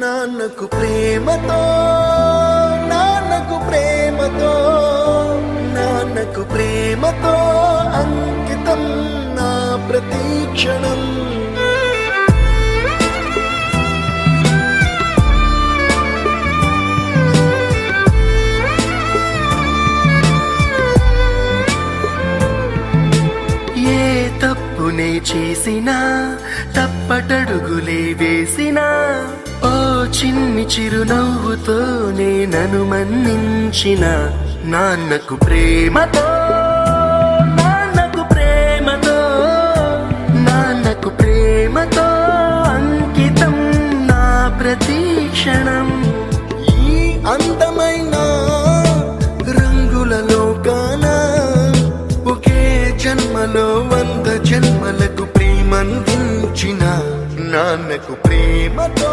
నాన్నకు ప్రేమతో, నాన్నకు ప్రేమతో, నాన్నకు ప్రేమతో అంకితం నా ప్రతి క్షణం. తప్పునే చేసినా, తప్పటడుగులే వేసినా, ఓ చిన్ని చిరునవ్వుతోనే నన్ను మన్నించిన నాన్నకు ప్రేమతో, నాన్నకు ప్రేమతో, నాన్నకు ప్రేమతో అంకితం నా ప్రతి క్షణం. ఈ అందమైన రంగుల లోకాన ఒకే జన్మలో 100 జన్మలకు ప్రేమందించిన నాన్నకు ప్రేమతో.